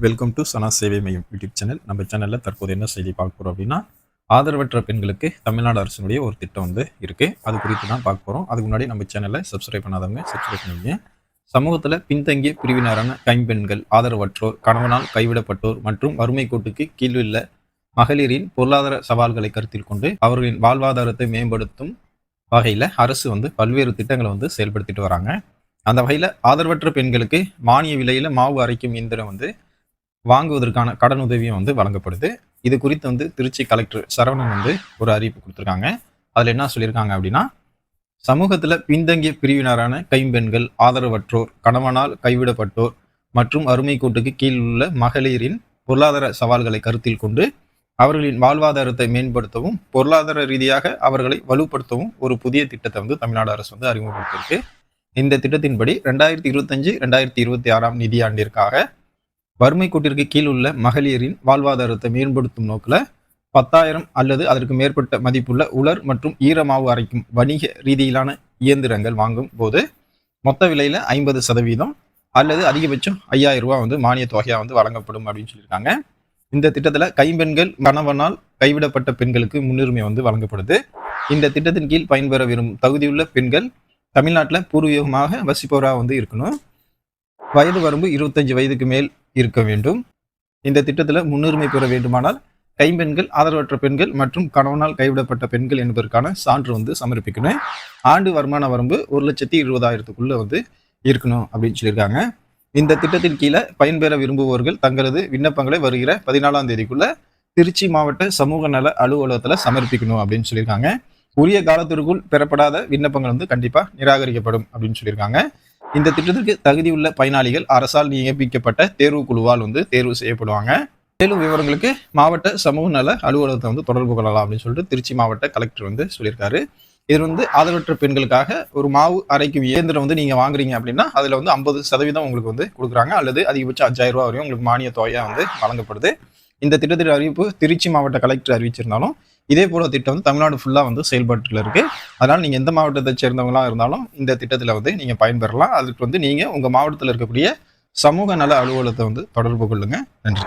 Welcome to சனா சேவை மையம் YouTube channel. நம்ம சேனலில் தற்போது என்ன செய்தி பார்க்க போகிறோம் அப்படின்னா, ஆதரவற்ற பெண்களுக்கு தமிழ்நாடு அரசினுடைய ஒரு திட்டம் வந்து இருக்குது. அது குறித்து தான் பார்க்க போகிறோம். அதுக்கு முன்னாடி நம்ம சேனலை சப்ஸ்கிரைப் பண்ணாதவங்க சப்ஸ்கிரைப் பண்ணுவீங்க. சமூகத்தில் பின்தங்கிய பிரிவினரான கைம்பெண்கள், ஆதரவற்றோர், கணவனால் கைவிடப்பட்டோர் மற்றும் வறுமை கோட்டுக்கு கீழுள்ள மகளிரின் பொருளாதார சவால்களை கருத்தில் கொண்டு அவர்களின் வாழ்வாதாரத்தை மேம்படுத்தும் வகையில் அரசு வந்து பல்வேறு திட்டங்களை வந்து செயல்படுத்திட்டு வராங்க. அந்த வகையில் ஆதரவற்ற பெண்களுக்கு மானிய விலையில் மாவு அரைக்கும் இயந்திரம் வந்து வாங்குவதற்கான கடன் உதவியும் வந்து வழங்கப்படுது. இது குறித்து வந்து திருச்சி கலெக்டர் சரவணன் வந்து ஒரு அறிவிப்பு கொடுத்துருக்காங்க. அதில் என்ன சொல்லியிருக்காங்க அப்படின்னா, சமூகத்தில் பின்தங்கிய பிரிவினரான கைம்பெண்கள், ஆதரவற்றோர், கணவனால் கைவிடப்பட்டோர் மற்றும் அருமை கோட்டுக்கு கீழ் உள்ள மகளிரின் பொருளாதார சவால்களை கருத்தில் கொண்டு அவர்களின் வாழ்வாதாரத்தை மேம்படுத்தவும் பொருளாதார ரீதியாக அவர்களை வலுப்படுத்தவும் ஒரு புதிய திட்டத்தை வந்து தமிழ்நாடு அரசு வந்து அறிமுகப்படுத்தியிருக்கு. இந்த திட்டத்தின்படி 2025-2026 நிதியாண்டிற்காக வறுமை கோட்டிற்கு கீழ் உள்ள மகளிரின் வாழ்வாதாரத்தை மேம்படுத்தும் நோக்கில் 10,000 அல்லது அதற்கு மேற்பட்ட மதிப்புள்ள உலர் மற்றும் ஈரமாவு அரைக்கும் வணிக ரீதியிலான இயந்திரங்கள் வாங்கும் போது மொத்த விலையில் 50% அல்லது அதிகபட்சம் 5,000 ரூபா வந்து மானிய தொகையாக வந்து வழங்கப்படும் அப்படின்னு சொல்லியிருக்காங்க. இந்த திட்டத்தில் கைம்பெண்கள், கணவனால் கைவிடப்பட்ட பெண்களுக்கு முன்னுரிமை வந்து வழங்கப்படுது. இந்த திட்டத்தின் கீழ் பயன்பெற விரும்பும் தகுதியுள்ள பெண்கள் தமிழ்நாட்டில் பூர்வீகமாக வசிப்பவராக வந்து இருக்கணும். வயது வரம்பு 25 வயதுக்கு மேல் இருக்க வேண்டும். இந்த திட்டத்தில் முன்னுரிமை பெற வேண்டுமானால் கைம்பெண்கள், ஆதரவற்ற பெண்கள் மற்றும் கணவனால் கைவிடப்பட்ட பெண்கள் என்பதற்கான சான்று வந்து சமர்ப்பிக்கணும். ஆண்டு வருமான வரம்பு 1,20,000 வந்து இருக்கணும் அப்படின்னு சொல்லியிருக்காங்க. இந்த திட்டத்தின் கீழே பயன்பெற விரும்புபவர்கள் தங்களது விண்ணப்பங்களை வருகிற 14ஆம் தேதிக்குள்ள திருச்சி மாவட்ட சமூக நல அலுவலகத்தில் சமர்ப்பிக்கணும் அப்படின்னு சொல்லியிருக்காங்க. உரிய காலத்திற்குள் பெறப்படாத விண்ணப்பங்கள் வந்து கண்டிப்பாக நிராகரிக்கப்படும் அப்படின்னு சொல்லியிருக்காங்க. இந்த திட்டத்திற்கு தகுதியுள்ள பயனாளிகள் அரசால் நியமிக்கப்பட்ட தேர்வு குழுவால் வந்து தேர்வு செய்யப்படுவாங்க. மேலும் விவரங்களுக்கு மாவட்ட சமூக நல அலுவலகத்தை வந்து தொடர்பு கொள்ளலாம் அப்படின்னு சொல்லிட்டு திருச்சி மாவட்ட கலெக்டர் வந்து சொல்லியிருக்காரு. இது வந்து ஆதரவற்ற பெண்களுக்காக ஒரு மாவு அரைக்கும் இயந்திரம் வந்து நீங்கள் வாங்குறீங்க அப்படின்னா அதில் வந்து 50% உங்களுக்கு வந்து கொடுக்குறாங்க, அல்லது அதிகபட்சம் 5,000 ரூபா வரையும் உங்களுக்கு மானிய தொகையாக வந்து வழங்கப்படுது. இந்த திட்டத்தின் அறிவிப்பு திருச்சி மாவட்ட கலெக்டர் அறிவிச்சிருந்தாலும் இதே போல திட்டம் வந்து தமிழ்நாடு ஃபுல்லாக வந்து செயல்பாட்டில் இருக்கு. அதனால நீங்கள் எந்த மாவட்டத்தை சேர்ந்தவங்களா இருந்தாலும் இந்த திட்டத்தில் வந்து நீங்கள் பயன்பெறலாம். அதுக்கு வந்து நீங்கள் உங்கள் மாவட்டத்தில் இருக்கக்கூடிய சமூக நல அலுவலகத்தை வந்து தொடர்பு கொள்ளுங்க. நன்றி.